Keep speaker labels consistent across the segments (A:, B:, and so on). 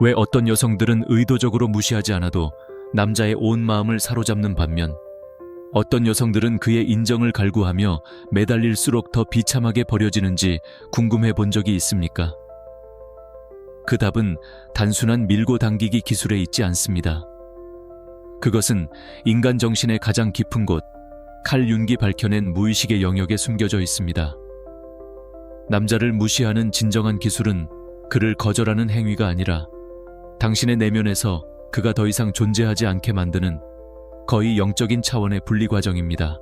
A: 왜 어떤 여성들은 의도적으로 무시하지 않아도 남자의 온 마음을 사로잡는 반면 어떤 여성들은 그의 인정을 갈구하며 매달릴수록 더 비참하게 버려지는지 궁금해 본 적이 있습니까? 그 답은 단순한 밀고 당기기 기술에 있지 않습니다. 그것은 인간 정신의 가장 깊은 곳, 칼 윤기 밝혀낸 무의식의 영역에 숨겨져 있습니다. 남자를 무시하는 진정한 기술은 그를 거절하는 행위가 아니라 당신의 내면에서 그가 더 이상 존재하지 않게 만드는 거의 영적인 차원의 분리 과정입니다.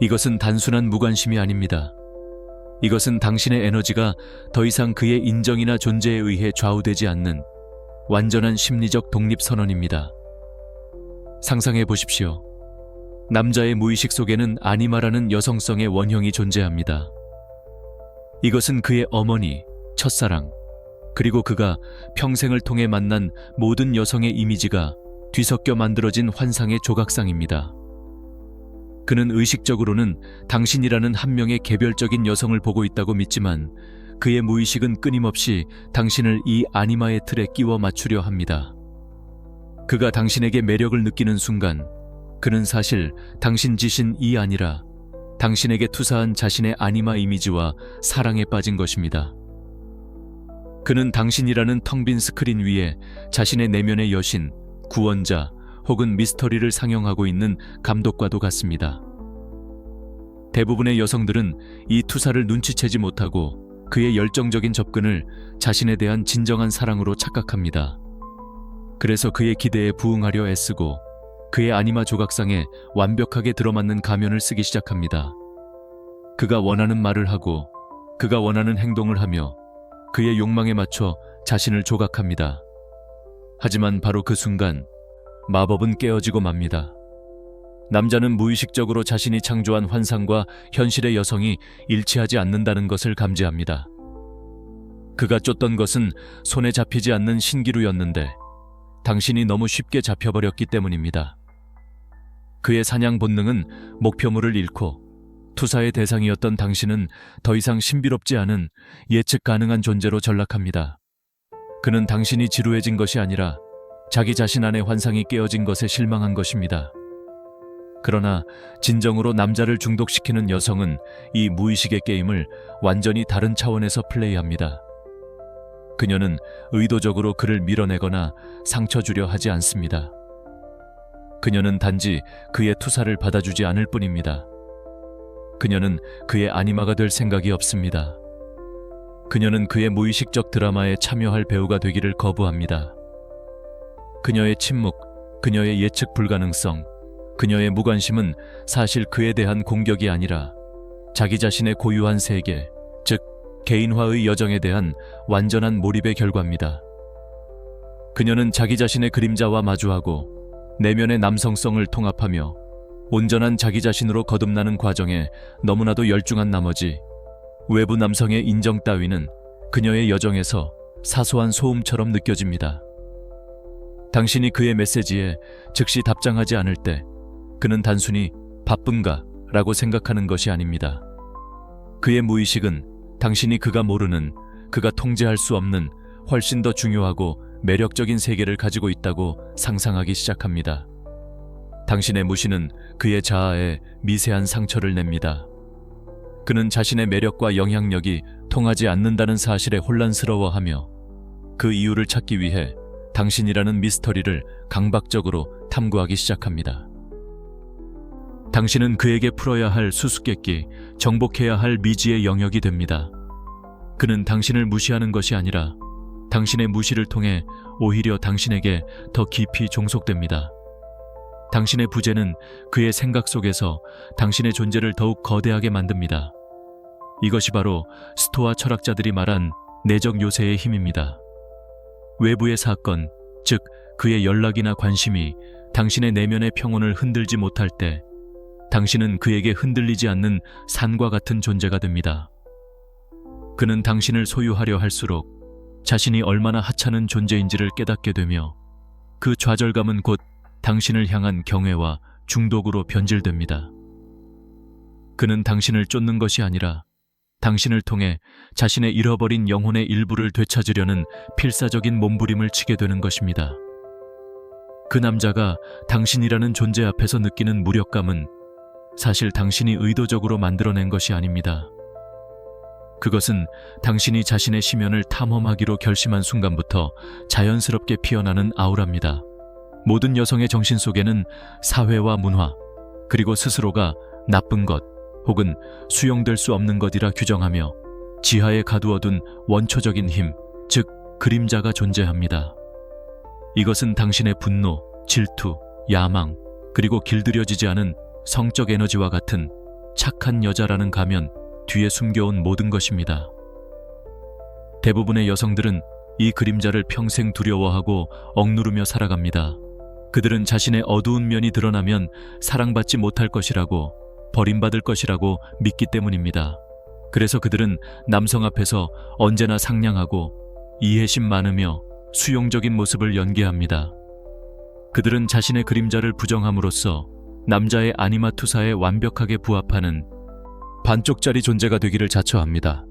A: 이것은 단순한 무관심이 아닙니다. 이것은 당신의 에너지가 더 이상 그의 인정이나 존재에 의해 좌우되지 않는 완전한 심리적 독립선언입니다. 상상해 보십시오. 남자의 무의식 속에는 아니마라는 여성성의 원형이 존재합니다. 이것은 그의 어머니, 첫사랑, 그리고 그가 평생을 통해 만난 모든 여성의 이미지가 뒤섞여 만들어진 환상의 조각상입니다. 그는 의식적으로는 당신이라는 한 명의 개별적인 여성을 보고 있다고 믿지만 그의 무의식은 끊임없이 당신을 이 아니마의 틀에 끼워 맞추려 합니다. 그가 당신에게 매력을 느끼는 순간 그는 사실 당신 자신이 아니라 당신에게 투사한 자신의 아니마 이미지와 사랑에 빠진 것입니다. 그는 당신이라는 텅 빈 스크린 위에 자신의 내면의 여신, 구원자 혹은 미스터리를 상영하고 있는 감독과도 같습니다. 대부분의 여성들은 이 투사를 눈치채지 못하고 그의 열정적인 접근을 자신에 대한 진정한 사랑으로 착각합니다. 그래서 그의 기대에 부응하려 애쓰고 그의 아니마 조각상에 완벽하게 들어맞는 가면을 쓰기 시작합니다. 그가 원하는 말을 하고 그가 원하는 행동을 하며 그의 욕망에 맞춰 자신을 조각합니다. 하지만 바로 그 순간 마법은 깨어지고 맙니다. 남자는 무의식적으로 자신이 창조한 환상과 현실의 여성이 일치하지 않는다는 것을 감지합니다. 그가 쫓던 것은 손에 잡히지 않는 신기루였는데 당신이 너무 쉽게 잡혀버렸기 때문입니다. 그의 사냥 본능은 목표물을 잃고 투사의 대상이었던 당신은 더 이상 신비롭지 않은 예측 가능한 존재로 전락합니다. 그는 당신이 지루해진 것이 아니라 자기 자신 안의 환상이 깨어진 것에 실망한 것입니다. 그러나 진정으로 남자를 중독시키는 여성은 이 무의식의 게임을 완전히 다른 차원에서 플레이합니다. 그녀는 의도적으로 그를 밀어내거나 상처 주려 하지 않습니다. 그녀는 단지 그의 투사를 받아주지 않을 뿐입니다. 그녀는 그의 아니마가 될 생각이 없습니다. 그녀는 그의 무의식적 드라마에 참여할 배우가 되기를 거부합니다. 그녀의 침묵, 그녀의 예측 불가능성, 그녀의 무관심은 사실 그에 대한 공격이 아니라 자기 자신의 고유한 세계, 즉 개인화의 여정에 대한 완전한 몰입의 결과입니다. 그녀는 자기 자신의 그림자와 마주하고 내면의 남성성을 통합하며 온전한 자기 자신으로 거듭나는 과정에 너무나도 열중한 나머지 외부 남성의 인정 따위는 그녀의 여정에서 사소한 소음처럼 느껴집니다. 당신이 그의 메시지에 즉시 답장하지 않을 때 그는 단순히 바쁜가? 라고 생각하는 것이 아닙니다. 그의 무의식은 당신이 그가 모르는, 그가 통제할 수 없는 훨씬 더 중요하고 매력적인 세계를 가지고 있다고 상상하기 시작합니다. 당신의 무시는 그의 자아에 미세한 상처를 냅니다. 그는 자신의 매력과 영향력이 통하지 않는다는 사실에 혼란스러워하며 그 이유를 찾기 위해 당신이라는 미스터리를 강박적으로 탐구하기 시작합니다. 당신은 그에게 풀어야 할 수수께끼, 정복해야 할 미지의 영역이 됩니다. 그는 당신을 무시하는 것이 아니라 당신의 무시를 통해 오히려 당신에게 더 깊이 종속됩니다. 당신의 부재는 그의 생각 속에서 당신의 존재를 더욱 거대하게 만듭니다. 이것이 바로 스토아 철학자들이 말한 내적 요새의 힘입니다. 외부의 사건, 즉 그의 연락이나 관심이 당신의 내면의 평온을 흔들지 못할 때 당신은 그에게 흔들리지 않는 산과 같은 존재가 됩니다. 그는 당신을 소유하려 할수록 자신이 얼마나 하찮은 존재인지를 깨닫게 되며 그 좌절감은 곧 당신을 향한 경외와 중독으로 변질됩니다. 그는 당신을 쫓는 것이 아니라 당신을 통해 자신의 잃어버린 영혼의 일부를 되찾으려는 필사적인 몸부림을 치게 되는 것입니다. 그 남자가 당신이라는 존재 앞에서 느끼는 무력감은 사실 당신이 의도적으로 만들어낸 것이 아닙니다. 그것은 당신이 자신의 심연을 탐험하기로 결심한 순간부터 자연스럽게 피어나는 아우라입니다. 모든 여성의 정신 속에는 사회와 문화, 그리고 스스로가 나쁜 것 혹은 수용될 수 없는 것이라 규정하며 지하에 가두어둔 원초적인 힘, 즉 그림자가 존재합니다. 이것은 당신의 분노, 질투, 야망, 그리고 길들여지지 않은 성적 에너지와 같은 착한 여자라는 가면 뒤에 숨겨온 모든 것입니다. 대부분의 여성들은 이 그림자를 평생 두려워하고 억누르며 살아갑니다. 그들은 자신의 어두운 면이 드러나면 사랑받지 못할 것이라고, 버림받을 것이라고 믿기 때문입니다. 그래서 그들은 남성 앞에서 언제나 상냥하고 이해심 많으며 수용적인 모습을 연기합니다. 그들은 자신의 그림자를 부정함으로써 남자의 아니마 투사에 완벽하게 부합하는 반쪽짜리 존재가 되기를 자처합니다.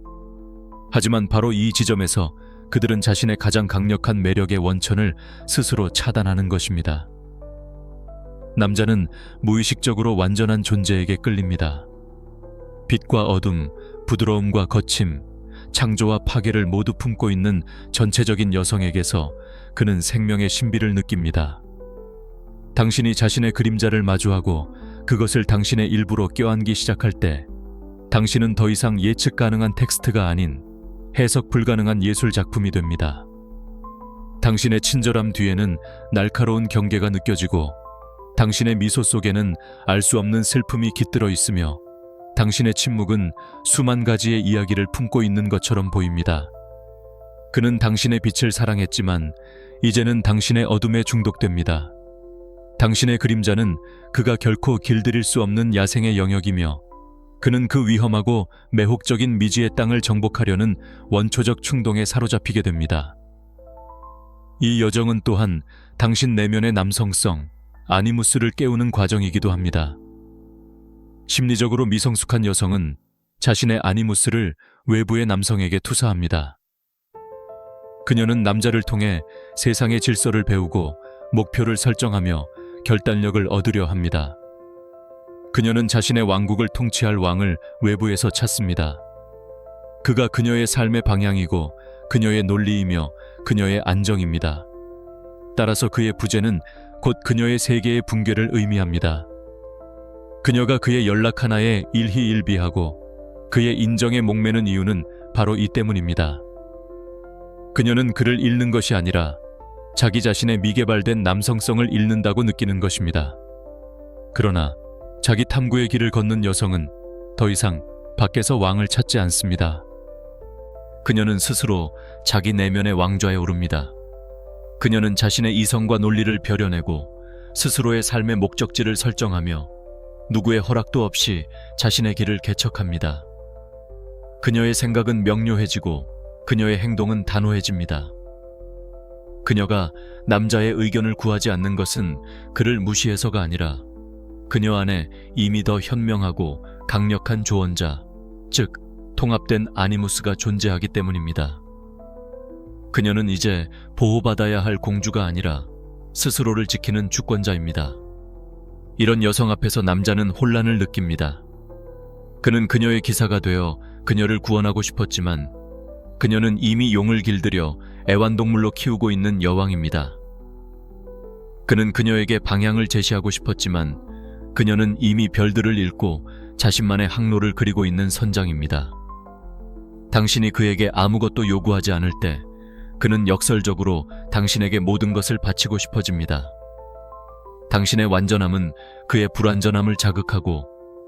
A: 하지만 바로 이 지점에서 그들은 자신의 가장 강력한 매력의 원천을 스스로 차단하는 것입니다. 남자는 무의식적으로 완전한 존재에게 끌립니다. 빛과 어둠, 부드러움과 거침, 창조와 파괴를 모두 품고 있는 전체적인 여성에게서 그는 생명의 신비를 느낍니다. 당신이 자신의 그림자를 마주하고 그것을 당신의 일부로 껴안기 시작할 때 당신은 더 이상 예측 가능한 텍스트가 아닌 해석 불가능한 예술 작품이 됩니다. 당신의 친절함 뒤에는 날카로운 경계가 느껴지고 당신의 미소 속에는 알 수 없는 슬픔이 깃들어 있으며 당신의 침묵은 수만 가지의 이야기를 품고 있는 것처럼 보입니다. 그는 당신의 빛을 사랑했지만 이제는 당신의 어둠에 중독됩니다. 당신의 그림자는 그가 결코 길들일 수 없는 야생의 영역이며 그는 그 위험하고 매혹적인 미지의 땅을 정복하려는 원초적 충동에 사로잡히게 됩니다. 이 여정은 또한 당신 내면의 남성성, 아니무스를 깨우는 과정이기도 합니다. 심리적으로 미성숙한 여성은 자신의 아니무스를 외부의 남성에게 투사합니다. 그녀는 남자를 통해 세상의 질서를 배우고 목표를 설정하며 결단력을 얻으려 합니다. 그녀는 자신의 왕국을 통치할 왕을 외부에서 찾습니다. 그가 그녀의 삶의 방향이고 그녀의 논리이며 그녀의 안정입니다. 따라서 그의 부재는 곧 그녀의 세계의 붕괴를 의미합니다. 그녀가 그의 연락 하나에 일희일비하고 그의 인정에 목매는 이유는 바로 이 때문입니다. 그녀는 그를 잃는 것이 아니라 자기 자신의 미개발된 남성성을 잃는다고 느끼는 것입니다. 그러나 자기 탐구의 길을 걷는 여성은 더 이상 밖에서 왕을 찾지 않습니다. 그녀는 스스로 자기 내면의 왕좌에 오릅니다. 그녀는 자신의 이성과 논리를 벼려내고 스스로의 삶의 목적지를 설정하며 누구의 허락도 없이 자신의 길을 개척합니다. 그녀의 생각은 명료해지고 그녀의 행동은 단호해집니다. 그녀가 남자의 의견을 구하지 않는 것은 그를 무시해서가 아니라 그녀 안에 이미 더 현명하고 강력한 조언자, 즉 통합된 아니무스가 존재하기 때문입니다. 그녀는 이제 보호받아야 할 공주가 아니라 스스로를 지키는 주권자입니다. 이런 여성 앞에서 남자는 혼란을 느낍니다. 그는 그녀의 기사가 되어 그녀를 구원하고 싶었지만 그녀는 이미 용을 길들여 애완동물로 키우고 있는 여왕입니다. 그는 그녀에게 방향을 제시하고 싶었지만 그녀는 이미 별들을 잃고 자신만의 항로를 그리고 있는 선장입니다. 당신이 그에게 아무것도 요구하지 않을 때 그는 역설적으로 당신에게 모든 것을 바치고 싶어집니다. 당신의 완전함은 그의 불완전함을 자극하고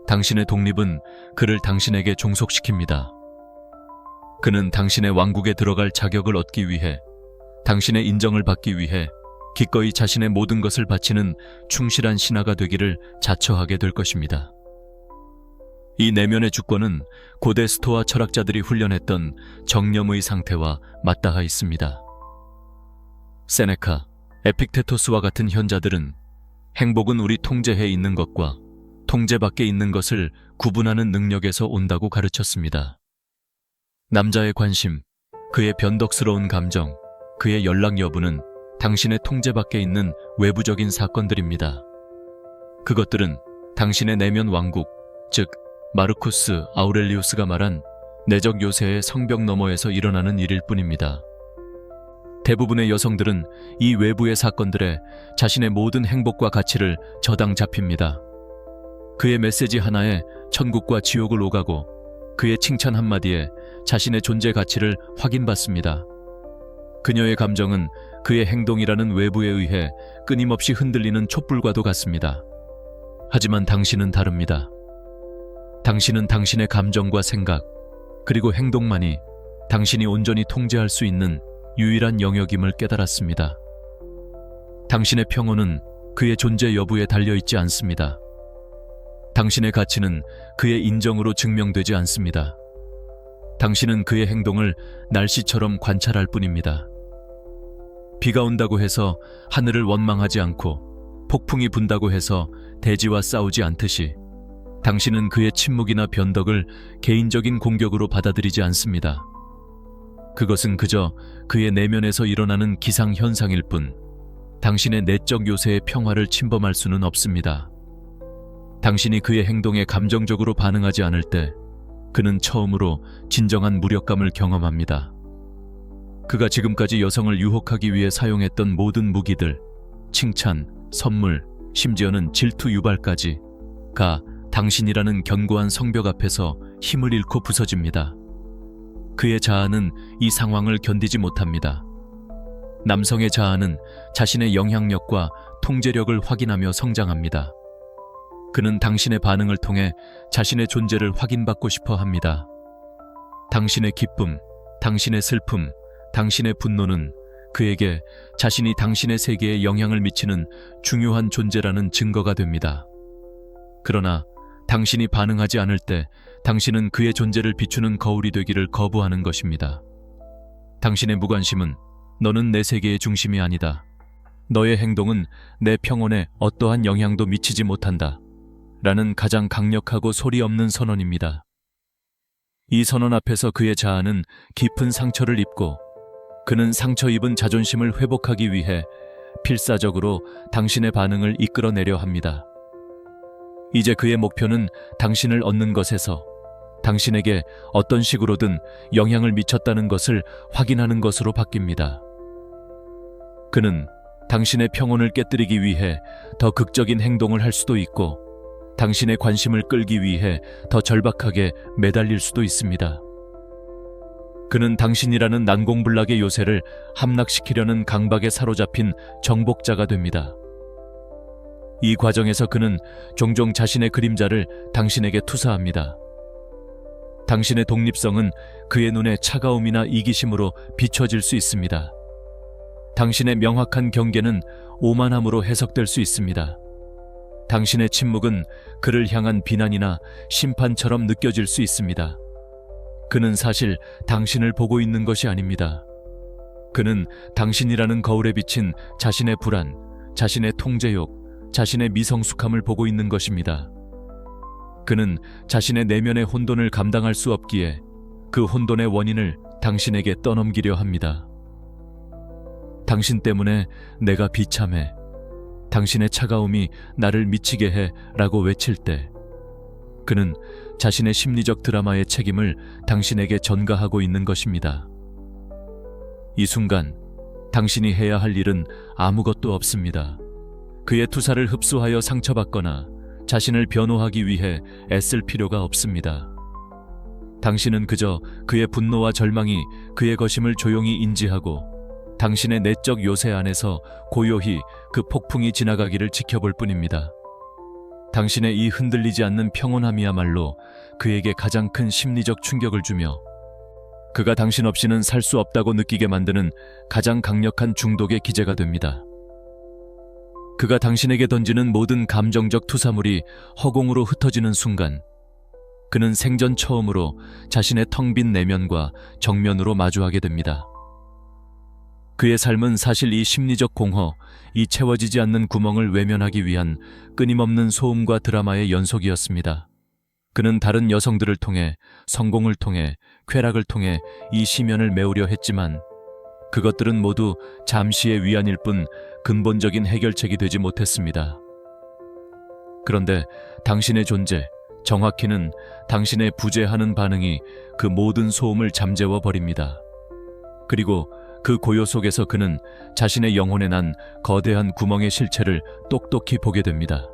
A: 당신의 독립은 그를 당신에게 종속시킵니다. 그는 당신의 왕국에 들어갈 자격을 얻기 위해, 당신의 인정을 받기 위해 기꺼이 자신의 모든 것을 바치는 충실한 신하가 되기를 자처하게 될 것입니다. 이 내면의 주권은 고대 스토아 철학자들이 훈련했던 정념의 상태와 맞닿아 있습니다. 세네카, 에픽테토스와 같은 현자들은 행복은 우리 통제해 있는 것과 통제 밖에 있는 것을 구분하는 능력에서 온다고 가르쳤습니다. 남자의 관심, 그의 변덕스러운 감정, 그의 연락 여부는 당신의 통제 밖에 있는 외부적인 사건들입니다. 그것들은 당신의 내면 왕국, 즉 마르쿠스 아우렐리우스가 말한 내적 요새의 성벽 너머에서 일어나는 일일 뿐입니다. 대부분의 여성들은 이 외부의 사건들에 자신의 모든 행복과 가치를 저당 잡힙니다. 그의 메시지 하나에 천국과 지옥을 오가고 그의 칭찬 한마디에 자신의 존재 가치를 확인받습니다. 그녀의 감정은 그의 행동이라는 외부에 의해 끊임없이 흔들리는 촛불과도 같습니다. 하지만 당신은 다릅니다. 당신은 당신의 감정과 생각, 그리고 행동만이 당신이 온전히 통제할 수 있는 유일한 영역임을 깨달았습니다. 당신의 평온은 그의 존재 여부에 달려있지 않습니다. 당신의 가치는 그의 인정으로 증명되지 않습니다. 당신은 그의 행동을 날씨처럼 관찰할 뿐입니다. 비가 온다고 해서 하늘을 원망하지 않고 폭풍이 분다고 해서 대지와 싸우지 않듯이 당신은 그의 침묵이나 변덕을 개인적인 공격으로 받아들이지 않습니다. 그것은 그저 그의 내면에서 일어나는 기상현상일 뿐 당신의 내적 요새의 평화를 침범할 수는 없습니다. 당신이 그의 행동에 감정적으로 반응하지 않을 때 그는 처음으로 진정한 무력감을 경험합니다. 그가 지금까지 여성을 유혹하기 위해 사용했던 모든 무기들, 칭찬, 선물, 심지어는 질투 유발까지 당신이라는 견고한 성벽 앞에서 힘을 잃고 부서집니다. 그의 자아는 이 상황을 견디지 못합니다. 남성의 자아는 자신의 영향력과 통제력을 확인하며 성장합니다. 그는 당신의 반응을 통해 자신의 존재를 확인받고 싶어 합니다. 당신의 기쁨, 당신의 슬픔, 당신의 분노는 그에게 자신이 당신의 세계에 영향을 미치는 중요한 존재라는 증거가 됩니다. 그러나 당신이 반응하지 않을 때 당신은 그의 존재를 비추는 거울이 되기를 거부하는 것입니다. 당신의 무관심은 너는 내 세계의 중심이 아니다. 너의 행동은 내 평온에 어떠한 영향도 미치지 못한다. 라는 가장 강력하고 소리 없는 선언입니다. 이 선언 앞에서 그의 자아는 깊은 상처를 입고 그는 상처 입은 자존심을 회복하기 위해 필사적으로 당신의 반응을 이끌어내려 합니다. 이제 그의 목표는 당신을 얻는 것에서 당신에게 어떤 식으로든 영향을 미쳤다는 것을 확인하는 것으로 바뀝니다. 그는 당신의 평온을 깨뜨리기 위해 더 극적인 행동을 할 수도 있고 당신의 관심을 끌기 위해 더 절박하게 매달릴 수도 있습니다. 그는 당신이라는 난공불락의 요새를 함락시키려는 강박에 사로잡힌 정복자가 됩니다. 이 과정에서 그는 종종 자신의 그림자를 당신에게 투사합니다. 당신의 독립성은 그의 눈에 차가움이나 이기심으로 비춰질 수 있습니다. 당신의 명확한 경계는 오만함으로 해석될 수 있습니다. 당신의 침묵은 그를 향한 비난이나 심판처럼 느껴질 수 있습니다. 그는 사실 당신을 보고 있는 것이 아닙니다. 그는 당신이라는 거울에 비친 자신의 불안, 자신의 통제욕, 자신의 미성숙함을 보고 있는 것입니다. 그는 자신의 내면의 혼돈을 감당할 수 없기에 그 혼돈의 원인을 당신에게 떠넘기려 합니다. 당신 때문에 내가 비참해. 당신의 차가움이 나를 미치게 해 라고 외칠 때 그는 자신의 심리적 드라마의 책임을 당신에게 전가하고 있는 것입니다. 이 순간 당신이 해야 할 일은 아무것도 없습니다. 그의 투사를 흡수하여 상처받거나 자신을 변호하기 위해 애쓸 필요가 없습니다. 당신은 그저 그의 분노와 절망이 그의 것임을 조용히 인지하고 당신의 내적 요새 안에서 고요히 그 폭풍이 지나가기를 지켜볼 뿐입니다. 당신의 이 흔들리지 않는 평온함이야말로 그에게 가장 큰 심리적 충격을 주며 그가 당신 없이는 살 수 없다고 느끼게 만드는 가장 강력한 중독의 기제가 됩니다. 그가 당신에게 던지는 모든 감정적 투사물이 허공으로 흩어지는 순간 그는 생전 처음으로 자신의 텅 빈 내면과 정면으로 마주하게 됩니다. 그의 삶은 사실 이 심리적 공허, 이 채워지지 않는 구멍을 외면하기 위한 끊임없는 소음과 드라마의 연속이었습니다. 그는 다른 여성들을 통해, 성공을 통해, 쾌락을 통해 이 시면을 메우려 했지만 그것들은 모두 잠시의 위안일 뿐 근본적인 해결책이 되지 못했습니다. 그런데 당신의 존재, 정확히는 당신의 부재하는 반응이 그 모든 소음을 잠재워 버립니다. 그리고 그 고요 속에서 그는 자신의 영혼에 난 거대한 구멍의 실체를 똑똑히 보게 됩니다.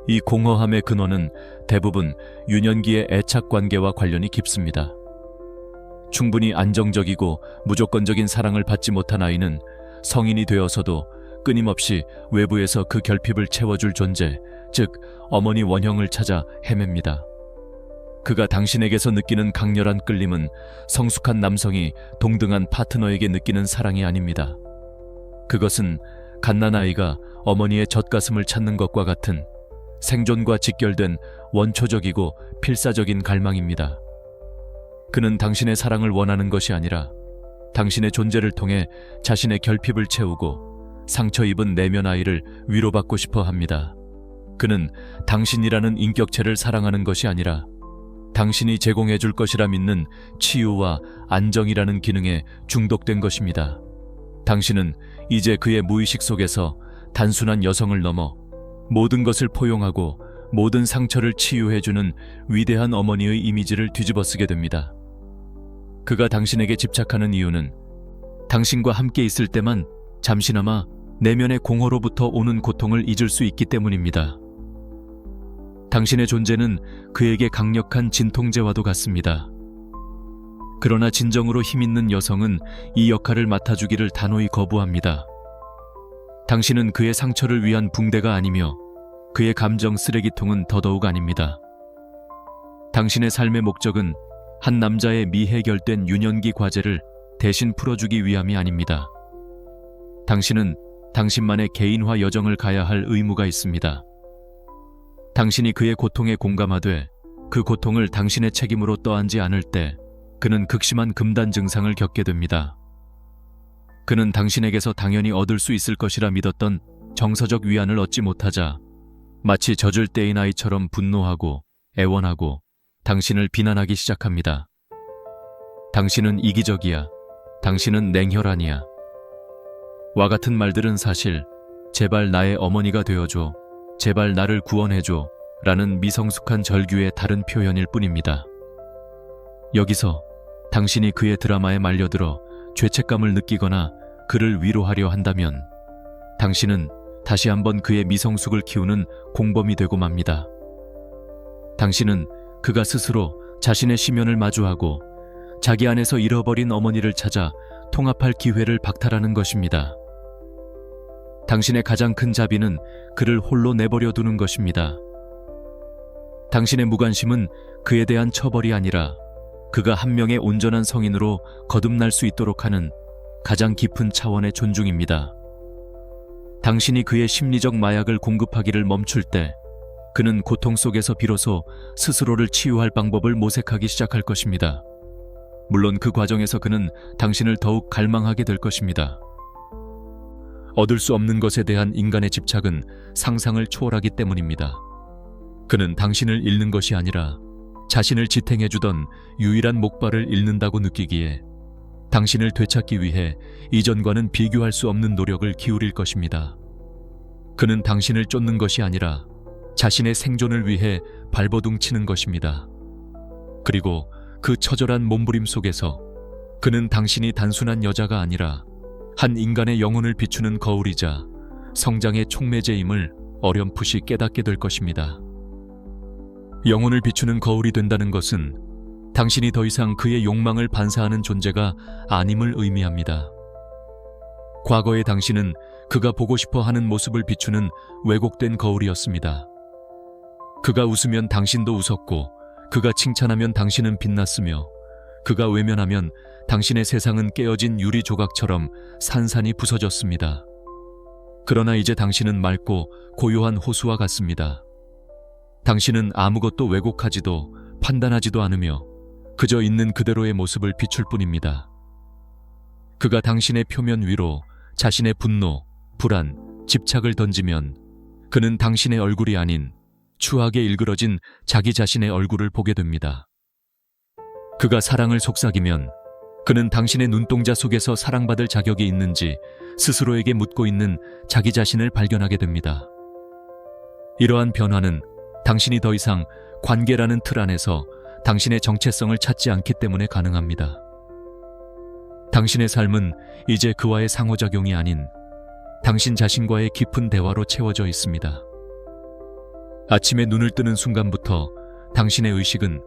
A: 이 공허함의 근원은 대부분 유년기의 애착관계와 관련이 깊습니다. 충분히 안정적이고 무조건적인 사랑을 받지 못한 아이는 성인이 되어서도 끊임없이 외부에서 그 결핍을 채워줄 존재, 즉 어머니 원형을 찾아 헤맵니다. 그가 당신에게서 느끼는 강렬한 끌림은 성숙한 남성이 동등한 파트너에게 느끼는 사랑이 아닙니다. 그것은 갓난아이가 어머니의 젖가슴을 찾는 것과 같은 생존과 직결된 원초적이고 필사적인 갈망입니다. 그는 당신의 사랑을 원하는 것이 아니라 당신의 존재를 통해 자신의 결핍을 채우고 상처 입은 내면 아이를 위로받고 싶어 합니다. 그는 당신이라는 인격체를 사랑하는 것이 아니라 당신이 제공해 줄 것이라 믿는 치유와 안정이라는 기능에 중독된 것입니다. 당신은 이제 그의 무의식 속에서 단순한 여성을 넘어 모든 것을 포용하고 모든 상처를 치유해주는 위대한 어머니의 이미지를 뒤집어쓰게 됩니다. 그가 당신에게 집착하는 이유는 당신과 함께 있을 때만 잠시나마 내면의 공허로부터 오는 고통을 잊을 수 있기 때문입니다. 당신의 존재는 그에게 강력한 진통제와도 같습니다. 그러나 진정으로 힘있는 여성은 이 역할을 맡아주기를 단호히 거부합니다. 당신은 그의 상처를 위한 붕대가 아니며 그의 감정 쓰레기통은 더더욱 아닙니다. 당신의 삶의 목적은 한 남자의 미해결된 유년기 과제를 대신 풀어주기 위함이 아닙니다. 당신은 당신만의 개인화 여정을 가야 할 의무가 있습니다. 당신이 그의 고통에 공감하되 그 고통을 당신의 책임으로 떠안지 않을 때 그는 극심한 금단 증상을 겪게 됩니다. 그는 당신에게서 당연히 얻을 수 있을 것이라 믿었던 정서적 위안을 얻지 못하자 마치 젖을 떼인 아이처럼 분노하고 애원하고 당신을 비난하기 시작합니다. 당신은 이기적이야. 당신은 냉혈한이야. 와 같은 말들은 사실 제발 나의 어머니가 되어줘. 제발 나를 구원해줘. 라는 미성숙한 절규의 다른 표현일 뿐입니다. 여기서 당신이 그의 드라마에 말려들어 죄책감을 느끼거나 그를 위로하려 한다면 당신은 다시 한번 그의 미성숙을 키우는 공범이 되고 맙니다. 당신은 그가 스스로 자신의 시면을 마주하고 자기 안에서 잃어버린 어머니를 찾아 통합할 기회를 박탈하는 것입니다. 당신의 가장 큰 자비는 그를 홀로 내버려 두는 것입니다. 당신의 무관심은 그에 대한 처벌이 아니라 그가 한 명의 온전한 성인으로 거듭날 수 있도록 하는 가장 깊은 차원의 존중입니다. 당신이 그의 심리적 마약을 공급하기를 멈출 때 그는 고통 속에서 비로소 스스로를 치유할 방법을 모색하기 시작할 것입니다. 물론 그 과정에서 그는 당신을 더욱 갈망하게 될 것입니다. 얻을 수 없는 것에 대한 인간의 집착은 상상을 초월하기 때문입니다. 그는 당신을 잃는 것이 아니라 자신을 지탱해주던 유일한 목발을 잃는다고 느끼기에 당신을 되찾기 위해 이전과는 비교할 수 없는 노력을 기울일 것입니다. 그는 당신을 쫓는 것이 아니라 자신의 생존을 위해 발버둥 치는 것입니다. 그리고 그 처절한 몸부림 속에서 그는 당신이 단순한 여자가 아니라 한 인간의 영혼을 비추는 거울이자 성장의 촉매제임을 어렴풋이 깨닫게 될 것입니다. 영혼을 비추는 거울이 된다는 것은 당신이 더 이상 그의 욕망을 반사하는 존재가 아님을 의미합니다. 과거의 당신은 그가 보고 싶어 하는 모습을 비추는 왜곡된 거울이었습니다. 그가 웃으면 당신도 웃었고, 그가 칭찬하면 당신은 빛났으며, 그가 외면하면 당신의 세상은 깨어진 유리 조각처럼 산산이 부서졌습니다. 그러나 이제 당신은 맑고 고요한 호수와 같습니다. 당신은 아무것도 왜곡하지도 판단하지도 않으며 그저 있는 그대로의 모습을 비출 뿐입니다. 그가 당신의 표면 위로 자신의 분노, 불안, 집착을 던지면 그는 당신의 얼굴이 아닌 추하게 일그러진 자기 자신의 얼굴을 보게 됩니다. 그가 사랑을 속삭이면 그는 당신의 눈동자 속에서 사랑받을 자격이 있는지 스스로에게 묻고 있는 자기 자신을 발견하게 됩니다. 이러한 변화는 당신이 더 이상 관계라는 틀 안에서 당신의 정체성을 찾지 않기 때문에 가능합니다. 당신의 삶은 이제 그와의 상호작용이 아닌 당신 자신과의 깊은 대화로 채워져 있습니다. 아침에 눈을 뜨는 순간부터 당신의 의식은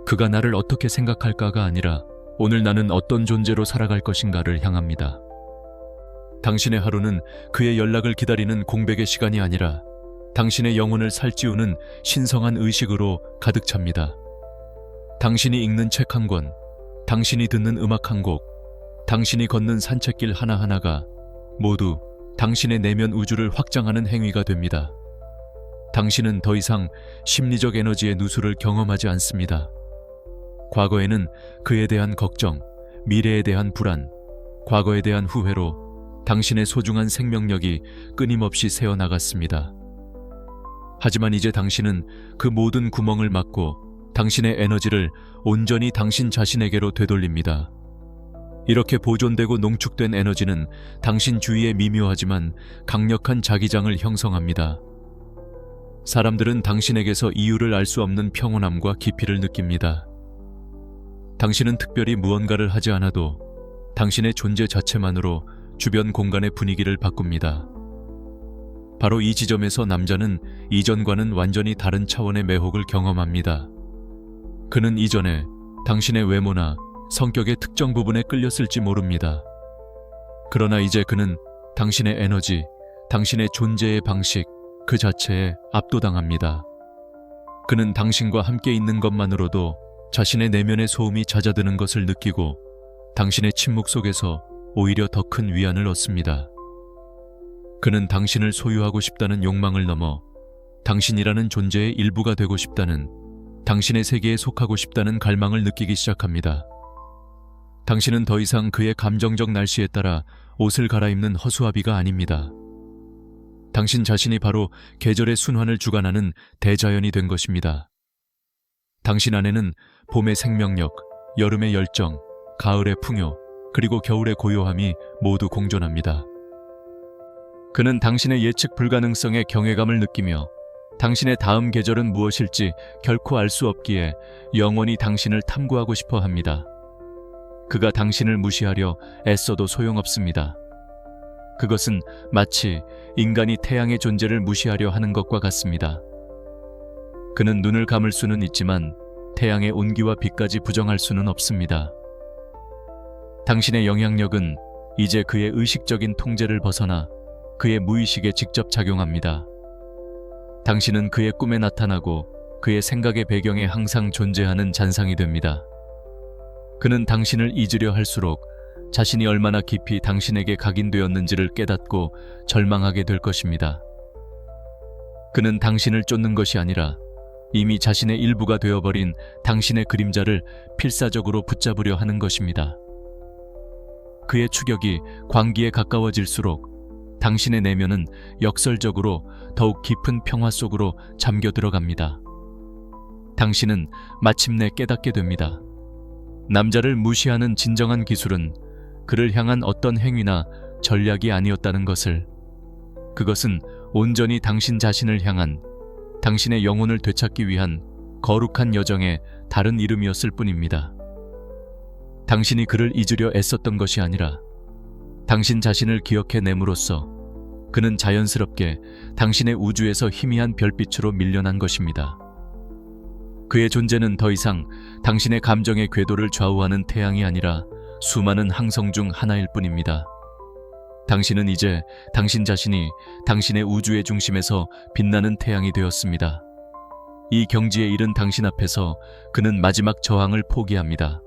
A: 그가 나를 어떻게 생각할까가 아니라 오늘 나는 어떤 존재로 살아갈 것인가를 향합니다. 당신의 하루는 그의 연락을 기다리는 공백의 시간이 아니라 당신의 영혼을 살찌우는 신성한 의식으로 가득 찹니다. 당신이 읽는 책 한 권, 당신이 듣는 음악 한 곡, 당신이 걷는 산책길 하나하나가 모두 당신의 내면 우주를 확장하는 행위가 됩니다. 당신은 더 이상 심리적 에너지의 누수를 경험하지 않습니다. 과거에는 그에 대한 걱정, 미래에 대한 불안, 과거에 대한 후회로 당신의 소중한 생명력이 끊임없이 새어나갔습니다. 하지만 이제 당신은 그 모든 구멍을 막고 당신의 에너지를 온전히 당신 자신에게로 되돌립니다. 이렇게 보존되고 농축된 에너지는 당신 주위에 미묘하지만 강력한 자기장을 형성합니다. 사람들은 당신에게서 이유를 알 수 없는 평온함과 깊이를 느낍니다. 당신은 특별히 무언가를 하지 않아도 당신의 존재 자체만으로 주변 공간의 분위기를 바꿉니다. 바로 이 지점에서 남자는 이전과는 완전히 다른 차원의 매혹을 경험합니다. 그는 이전에 당신의 외모나 성격의 특정 부분에 끌렸을지 모릅니다. 그러나 이제 그는 당신의 에너지, 당신의 존재의 방식 그 자체에 압도당합니다. 그는 당신과 함께 있는 것만으로도 자신의 내면의 소음이 잦아드는 것을 느끼고 당신의 침묵 속에서 오히려 더 큰 위안을 얻습니다. 그는 당신을 소유하고 싶다는 욕망을 넘어 당신이라는 존재의 일부가 되고 싶다는, 당신의 세계에 속하고 싶다는 갈망을 느끼기 시작합니다. 당신은 더 이상 그의 감정적 날씨에 따라 옷을 갈아입는 허수아비가 아닙니다. 당신 자신이 바로 계절의 순환을 주관하는 대자연이 된 것입니다. 당신 안에는 봄의 생명력, 여름의 열정, 가을의 풍요, 그리고 겨울의 고요함이 모두 공존합니다. 그는 당신의 예측 불가능성에 경외감을 느끼며 당신의 다음 계절은 무엇일지 결코 알 수 없기에 영원히 당신을 탐구하고 싶어 합니다. 그가 당신을 무시하려 애써도 소용없습니다. 그것은 마치 인간이 태양의 존재를 무시하려 하는 것과 같습니다. 그는 눈을 감을 수는 있지만 태양의 온기와 빛까지 부정할 수는 없습니다. 당신의 영향력은 이제 그의 의식적인 통제를 벗어나 그의 무의식에 직접 작용합니다. 당신은 그의 꿈에 나타나고 그의 생각의 배경에 항상 존재하는 잔상이 됩니다. 그는 당신을 잊으려 할수록 자신이 얼마나 깊이 당신에게 각인되었는지를 깨닫고 절망하게 될 것입니다. 그는 당신을 쫓는 것이 아니라 이미 자신의 일부가 되어버린 당신의 그림자를 필사적으로 붙잡으려 하는 것입니다. 그의 추격이 광기에 가까워질수록 당신의 내면은 역설적으로 더욱 깊은 평화 속으로 잠겨 들어갑니다. 당신은 마침내 깨닫게 됩니다. 남자를 무시하는 진정한 기술은 그를 향한 어떤 행위나 전략이 아니었다는 것을, 그것은 온전히 당신 자신을 향한 당신의 영혼을 되찾기 위한 거룩한 여정의 다른 이름이었을 뿐입니다. 당신이 그를 잊으려 애썼던 것이 아니라 당신 자신을 기억해냄으로써 그는 자연스럽게 당신의 우주에서 희미한 별빛으로 밀려난 것입니다. 그의 존재는 더 이상 당신의 감정의 궤도를 좌우하는 태양이 아니라 수많은 항성 중 하나일 뿐입니다. 당신은 이제 당신 자신이 당신의 우주의 중심에서 빛나는 태양이 되었습니다. 이 경지에 이른 당신 앞에서 그는 마지막 저항을 포기합니다.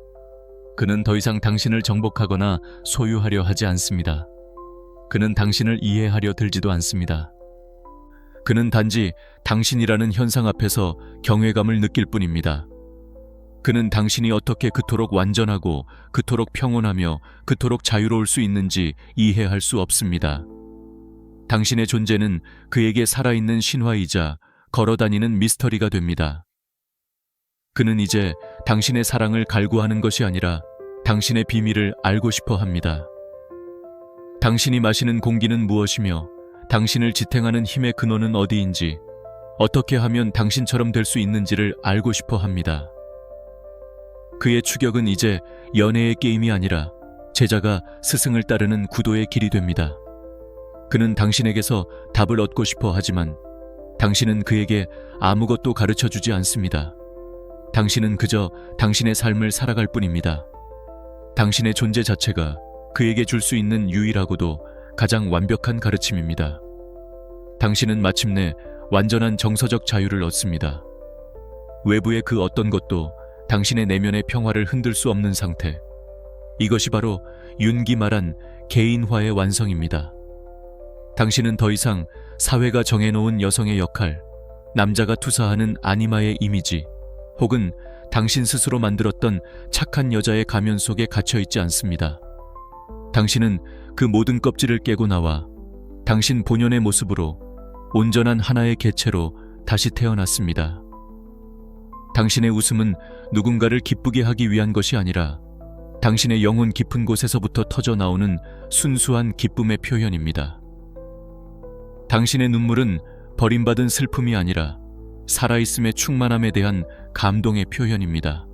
A: 그는 더 이상 당신을 정복하거나 소유하려 하지 않습니다. 그는 당신을 이해하려 들지도 않습니다. 그는 단지 당신이라는 현상 앞에서 경외감을 느낄 뿐입니다. 그는 당신이 어떻게 그토록 완전하고 그토록 평온하며 그토록 자유로울 수 있는지 이해할 수 없습니다. 당신의 존재는 그에게 살아있는 신화이자 걸어다니는 미스터리가 됩니다. 그는 이제 당신의 사랑을 갈구하는 것이 아니라 당신의 비밀을 알고 싶어 합니다. 당신이 마시는 공기는 무엇이며 당신을 지탱하는 힘의 근원은 어디인지, 어떻게 하면 당신처럼 될 수 있는지를 알고 싶어 합니다. 그의 추격은 이제 연애의 게임이 아니라 제자가 스승을 따르는 구도의 길이 됩니다. 그는 당신에게서 답을 얻고 싶어 하지만 당신은 그에게 아무것도 가르쳐주지 않습니다. 당신은 그저 당신의 삶을 살아갈 뿐입니다. 당신의 존재 자체가 그에게 줄 수 있는 유일하고도 가장 완벽한 가르침입니다. 당신은 마침내 완전한 정서적 자유를 얻습니다. 외부의 그 어떤 것도 당신의 내면의 평화를 흔들 수 없는 상태. 이것이 바로 윤기 말한 개인화의 완성입니다. 당신은 더 이상 사회가 정해놓은 여성의 역할, 남자가 투사하는 아니마의 이미지, 혹은 당신 스스로 만들었던 착한 여자의 가면 속에 갇혀있지 않습니다. 당신은 그 모든 껍질을 깨고 나와 당신 본연의 모습으로 온전한 하나의 개체로 다시 태어났습니다. 당신의 웃음은 누군가를 기쁘게 하기 위한 것이 아니라 당신의 영혼 깊은 곳에서부터 터져 나오는 순수한 기쁨의 표현입니다. 당신의 눈물은 버림받은 슬픔이 아니라 살아있음의 충만함에 대한 감동의 표현입니다.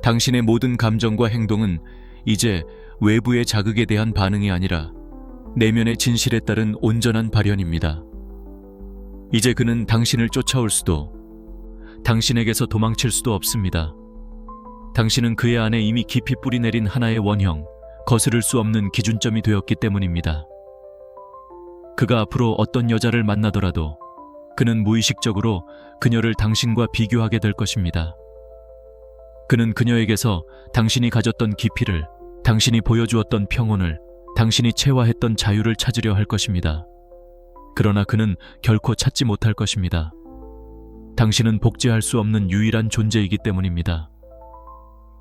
A: 당신의 모든 감정과 행동은 이제 외부의 자극에 대한 반응이 아니라 내면의 진실에 따른 온전한 발현입니다. 이제 그는 당신을 쫓아올 수도, 당신에게서 도망칠 수도 없습니다. 당신은 그의 안에 이미 깊이 뿌리내린 하나의 원형, 거스를 수 없는 기준점이 되었기 때문입니다. 그가 앞으로 어떤 여자를 만나더라도 그는 무의식적으로 그녀를 당신과 비교하게 될 것입니다. 그는 그녀에게서 당신이 가졌던 깊이를, 당신이 보여주었던 평온을, 당신이 체화했던 자유를 찾으려 할 것입니다. 그러나 그는 결코 찾지 못할 것입니다. 당신은 복제할 수 없는 유일한 존재이기 때문입니다.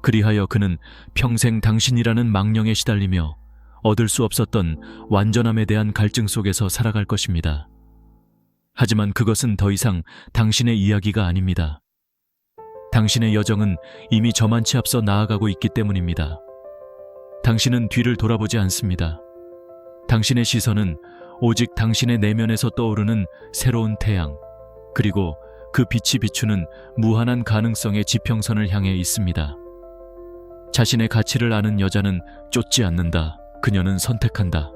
A: 그리하여 그는 평생 당신이라는 망령에 시달리며 얻을 수 없었던 완전함에 대한 갈증 속에서 살아갈 것입니다. 하지만 그것은 더 이상 당신의 이야기가 아닙니다. 당신의 여정은 이미 저만치 앞서 나아가고 있기 때문입니다. 당신은 뒤를 돌아보지 않습니다. 당신의 시선은 오직 당신의 내면에서 떠오르는 새로운 태양, 그리고 그 빛이 비추는 무한한 가능성의 지평선을 향해 있습니다. 자신의 가치를 아는 여자는 쫓지 않는다. 그녀는 선택한다.